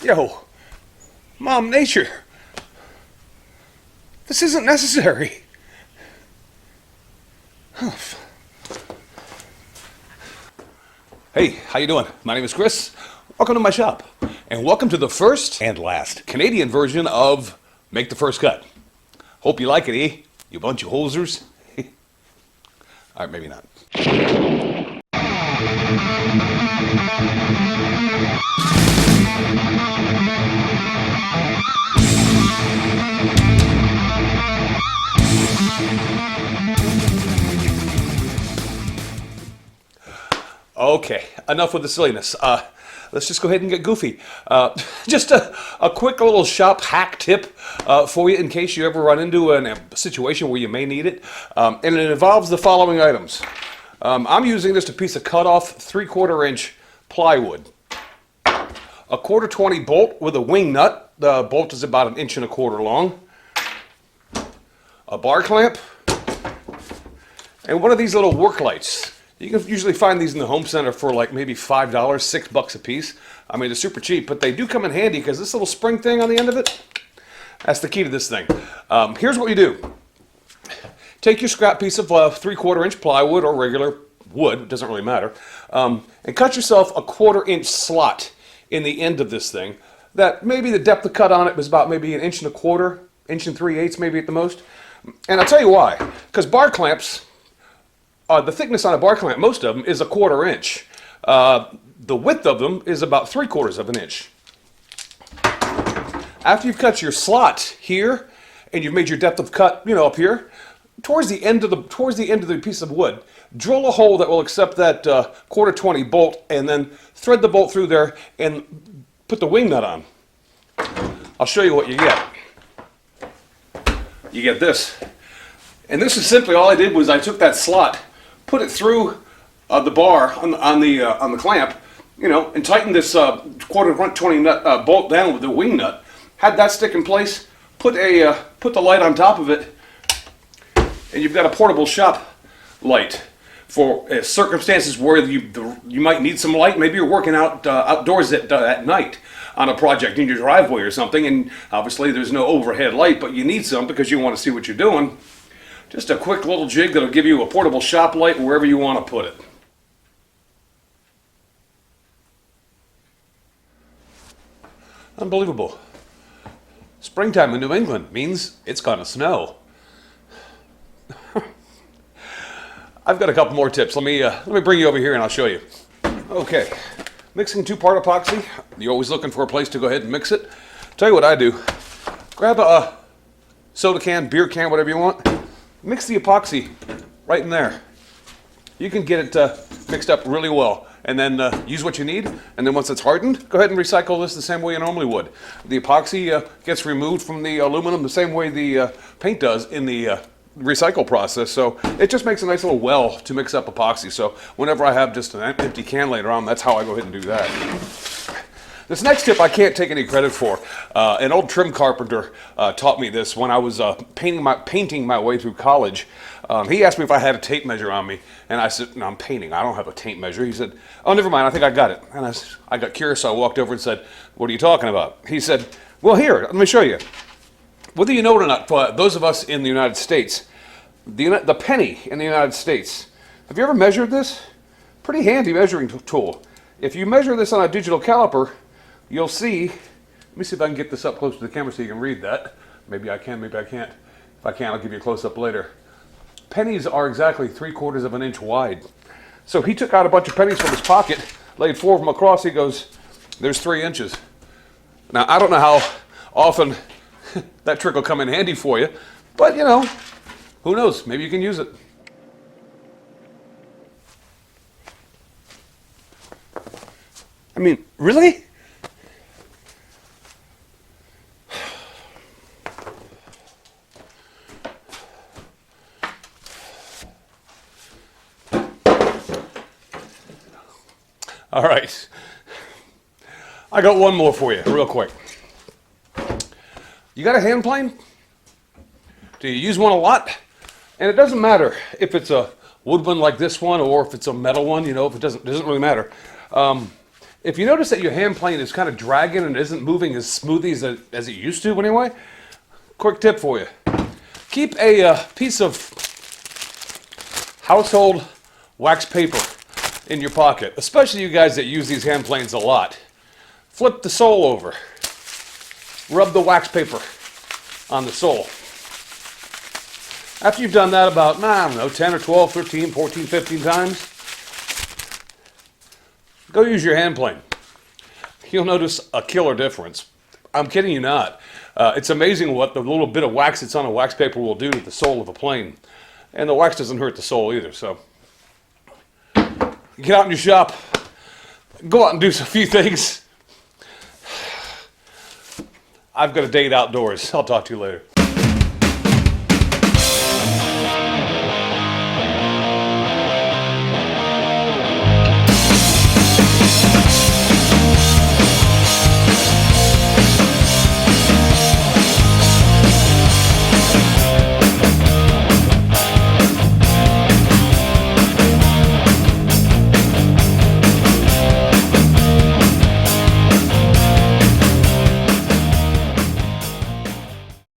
Yo, Mom Nature, this isn't necessary. Hey, how you doing? My name is Chris. Welcome to my shop, and welcome to the first and last Canadian version of Make the First Cut. Hope you like it, eh? You bunch of hosers. All right, maybe not. Okay, enough with the silliness. Let's just go ahead and get goofy. Just a quick little shop hack tip for you in case you ever run into a situation where you may need it. And it involves the following items. I'm using just a piece of cut-off 3/4 inch plywood. A 1/4 20 bolt with a wing nut. The bolt is about 1.25 inches long. A bar clamp. And one of these little work lights. You can usually find these in the home center for like maybe $5, $6 a piece. I mean, they're super cheap, but they do come in handy because this little spring thing on the end of it, that's the key to this thing. Here's what you do. Take your scrap piece of 3/4 inch plywood or regular wood, it doesn't really matter, and cut yourself a 1/4 inch slot in the end of this thing. That maybe the depth of cut on it was about maybe 1.25 inches, 1 3/8 maybe at the most. And I'll tell you why, because bar clamps, the thickness on a bar clamp, most of them, is a 1/4 inch. The width of them is about 3/4 inch. After you've cut your slot here, and you've made your depth of cut, up here, towards the end of the piece of wood, drill a hole that will accept that 1/4 20 bolt, and then thread the bolt through there and put the wing nut on. I'll show you what you get. You get this, and this is simply all I did was I took that slot, put it through the bar on the clamp, and tightened this 1/4 20 nut, bolt down with the wing nut. Had that stick in place. Put the light on top of it, and you've got a portable shop light for circumstances where you might need some light. Maybe you're working outdoors at night on a project in your driveway or something, and obviously there's no overhead light, but you need some because you want to see what you're doing. Just a quick little jig that'll give you a portable shop light wherever you want to put it. Unbelievable. Springtime in New England means it's gonna snow. I've got a couple more tips. Let me bring you over here and I'll show you. Okay, mixing 2-part epoxy. You're always looking for a place to go ahead and mix it. Tell you what I do. Grab a soda can, beer can, whatever you want. Mix the epoxy right in there. You can get it mixed up really well, and then use what you need, and then once it's hardened, go ahead and recycle this the same way you normally would. The epoxy gets removed from the aluminum the same way the paint does in the recycle process, so it just makes a nice little well to mix up epoxy. So whenever I have just an empty can later on, that's how I go ahead and do that. This next tip I can't take any credit for. An old trim carpenter taught me this when I was painting my way through college. He asked me if I had a tape measure on me, and I said, "No, I'm painting. I don't have a tape measure." He said, "Oh, never mind. I think I got it." And I got curious, so I walked over and said, "What are you talking about?" He said, "Well, here, let me show you. Whether you know it or not, for those of us in the United States, the penny in the United States, have you ever measured this? Pretty handy measuring tool. If you measure this on a digital caliper, you'll see, let me see if I can get this up close to the camera so you can read that. Maybe I can, maybe I can't. If I can, I'll give you a close-up later. Pennies are exactly 3/4 inch wide. So he took out a bunch of pennies from his pocket, laid 4 of them across, he goes, "There's 3 inches. Now, I don't know how often that trick will come in handy for you, but who knows? Maybe you can use it. I mean, really? All right. I got one more for you, real quick. You got a hand plane? Do you use one a lot? And it doesn't matter if it's a wood one like this one or if it's a metal one, it doesn't really matter. If you notice that your hand plane is kind of dragging and isn't moving as smoothly as it used to anyway, quick tip for you. Keep a piece of household wax paper in your pocket, especially you guys that use these hand planes a lot. Flip the sole over. Rub the wax paper on the sole. After you've done that about, I don't know, 10 or 12, 13, 14, 15 times, go use your hand plane. You'll notice a killer difference. I'm kidding you not. It's amazing what the little bit of wax that's on a wax paper will do to the sole of a plane. And the wax doesn't hurt the sole either, so get out in your shop, go out and do a few things. I've got a date outdoors. I'll talk to you later.